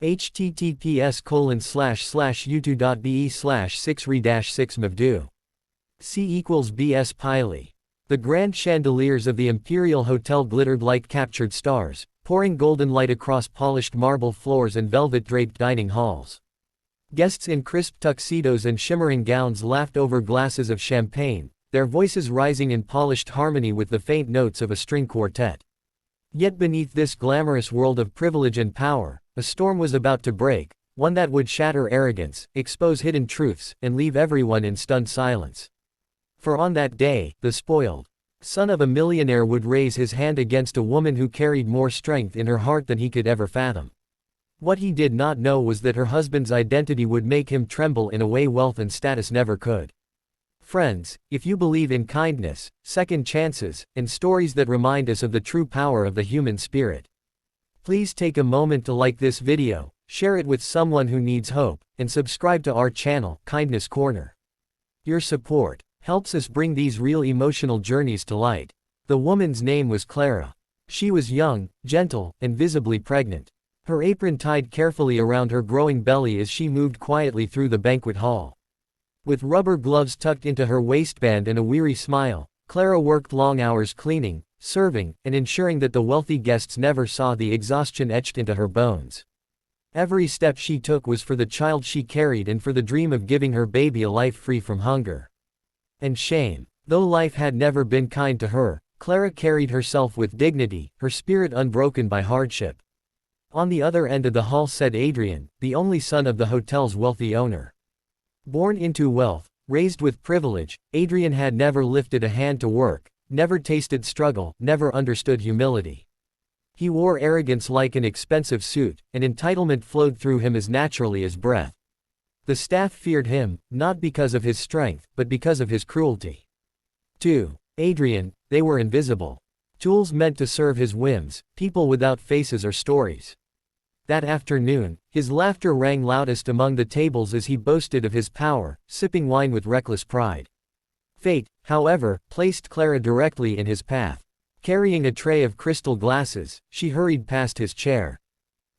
https://youtube.be/6re-6mavdu. C = BS Piley. The grand chandeliers of the Imperial Hotel glittered like captured stars, pouring golden light across polished marble floors and velvet-draped dining halls. Guests in crisp tuxedos and shimmering gowns laughed over glasses of champagne, their voices rising in polished harmony with the faint notes of a string quartet. Yet beneath this glamorous world of privilege and power, a storm was about to break, one that would shatter arrogance, expose hidden truths, and leave everyone in stunned silence. For on that day, the spoiled son of a millionaire would raise his hand against a woman who carried more strength in her heart than he could ever fathom. What he did not know was that her husband's identity would make him tremble in a way wealth and status never could. Friends, if you believe in kindness, second chances, and stories that remind us of the true power of the human spirit, please take a moment to like this video, share it with someone who needs hope, and subscribe to our channel, Kindness Corner. Your support helps us bring these real emotional journeys to light. The woman's name was Clara. She was young, gentle, and visibly pregnant. Her apron tied carefully around her growing belly as she moved quietly through the banquet hall. With rubber gloves tucked into her waistband and a weary smile, Clara worked long hours cleaning, serving, and ensuring that the wealthy guests never saw the exhaustion etched into her bones. Every step she took was for the child she carried and for the dream of giving her baby a life free from hunger and shame. Though life had never been kind to her, Clara carried herself with dignity, her spirit unbroken by hardship. On the other end of the hall sat Adrian, the only son of the hotel's wealthy owner. Born into wealth, raised with privilege, Adrian had never lifted a hand to work, never tasted struggle, never understood humility. He wore arrogance like an expensive suit, and entitlement flowed through him as naturally as breath. The staff feared him, not because of his strength, but because of his cruelty. To Adrian, they were invisible. Tools meant to serve his whims, people without faces or stories. That afternoon, his laughter rang loudest among the tables as he boasted of his power, sipping wine with reckless pride. Fate, however, placed Clara directly in his path. Carrying a tray of crystal glasses, she hurried past his chair.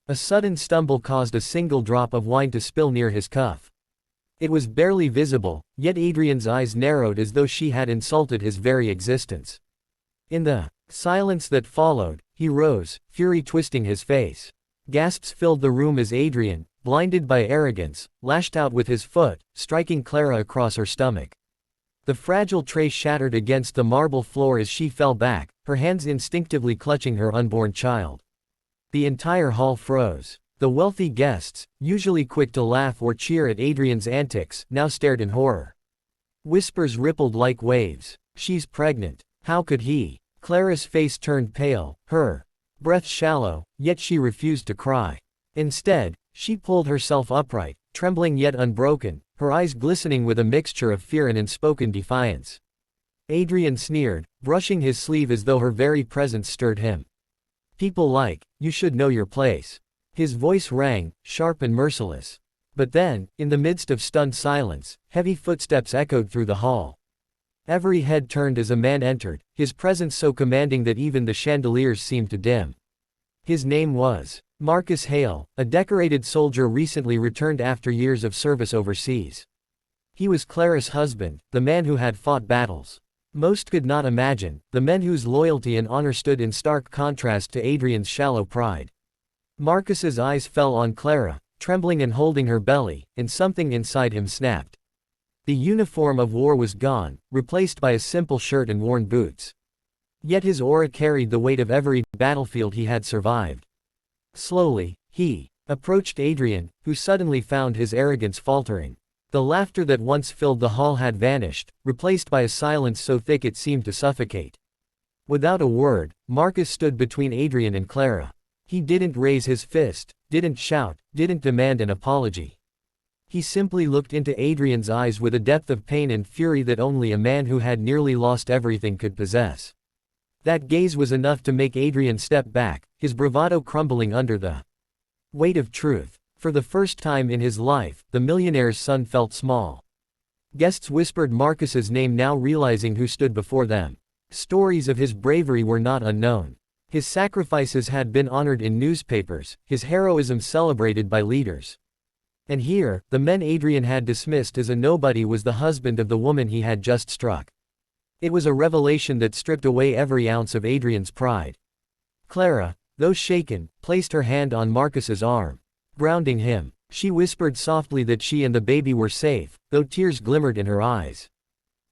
A sudden stumble caused a single drop of wine to spill near his cuff. It was barely visible, yet Adrian's eyes narrowed as though she had insulted his very existence. In the silence that followed, he rose, fury twisting his face. Gasps filled the room as Adrian, blinded by arrogance, lashed out with his foot, striking Clara across her stomach. The fragile tray shattered against the marble floor as she fell back, her hands instinctively clutching her unborn child. The entire hall froze. The wealthy guests, usually quick to laugh or cheer at Adrian's antics, now stared in horror. Whispers rippled like waves. "She's pregnant. How could he?" Clara's face turned pale, her breath shallow, yet she refused to cry. Instead, she pulled herself upright, trembling yet unbroken, her eyes glistening with a mixture of fear and unspoken defiance. Adrian sneered, brushing his sleeve as though her very presence stirred him. "People like you should know your place." His voice rang, sharp and merciless. But then, in the midst of stunned silence, heavy footsteps echoed through the hall. Every head turned as a man entered, his presence so commanding that even the chandeliers seemed to dim. His name was Marcus Hale, a decorated soldier recently returned after years of service overseas. He was Clara's husband, the man who had fought battles most could not imagine, the men whose loyalty and honor stood in stark contrast to Adrian's shallow pride. Marcus's eyes fell on Clara, trembling and holding her belly, and something inside him snapped. The uniform of war was gone, replaced by a simple shirt and worn boots. Yet his aura carried the weight of every battlefield he had survived. Slowly, he approached Adrian, who suddenly found his arrogance faltering. The laughter that once filled the hall had vanished, replaced by a silence so thick it seemed to suffocate. Without a word, Marcus stood between Adrian and Clara. He didn't raise his fist, didn't shout, didn't demand an apology. He simply looked into Adrian's eyes with a depth of pain and fury that only a man who had nearly lost everything could possess. That gaze was enough to make Adrian step back, his bravado crumbling under the weight of truth. For the first time in his life, the millionaire's son felt small. Guests whispered Marcus's name, now realizing who stood before them. Stories of his bravery were not unknown. His sacrifices had been honored in newspapers, his heroism celebrated by leaders. And here, the man Adrian had dismissed as a nobody was the husband of the woman he had just struck. It was a revelation that stripped away every ounce of Adrian's pride. Clara, though shaken, placed her hand on Marcus's arm. Grounding him, she whispered softly that she and the baby were safe, though tears glimmered in her eyes.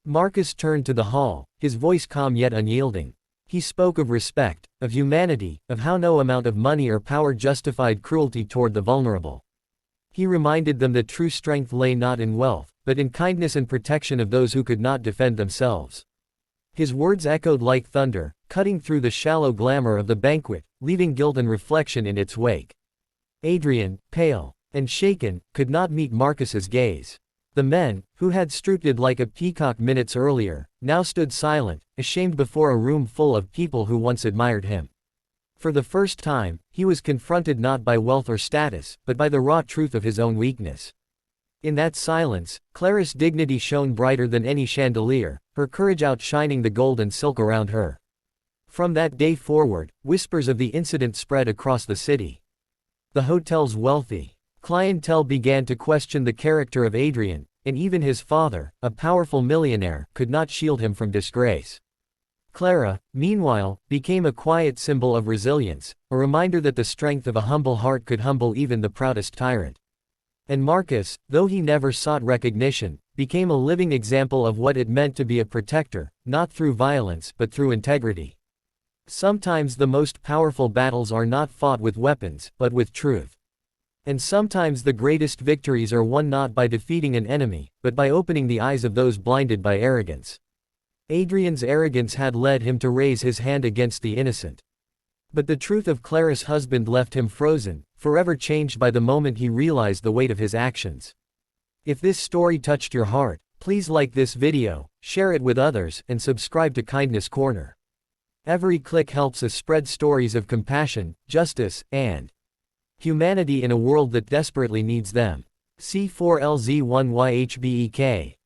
Marcus turned to the hall, his voice calm yet unyielding. He spoke of respect, of humanity, of how no amount of money or power justified cruelty toward the vulnerable. He reminded them that true strength lay not in wealth, but in kindness and protection of those who could not defend themselves. His words echoed like thunder, cutting through the shallow glamour of the banquet, leaving guilt and reflection in its wake. Adrian, pale and shaken, could not meet Marcus's gaze. The men, who had strutted like a peacock minutes earlier, now stood silent, ashamed before a room full of people who once admired him. For the first time, he was confronted not by wealth or status, but by the raw truth of his own weakness. In that silence, Clara's dignity shone brighter than any chandelier, her courage outshining the gold and silk around her. From that day forward, whispers of the incident spread across the city. The hotel's wealthy clientele began to question the character of Adrian, and even his father, a powerful millionaire, could not shield him from disgrace. Clara, meanwhile, became a quiet symbol of resilience, a reminder that the strength of a humble heart could humble even the proudest tyrant. And Marcus, though he never sought recognition, became a living example of what it meant to be a protector, not through violence but through integrity. Sometimes the most powerful battles are not fought with weapons, but with truth. And sometimes the greatest victories are won not by defeating an enemy, but by opening the eyes of those blinded by arrogance. Adrian's arrogance had led him to raise his hand against the innocent. But the truth of Clara's husband left him frozen, forever changed by the moment he realized the weight of his actions. If this story touched your heart, please like this video, share it with others, and subscribe to Kindness Corner. Every click helps us spread stories of compassion, justice, and humanity in a world that desperately needs them. C4LZ1YHBEK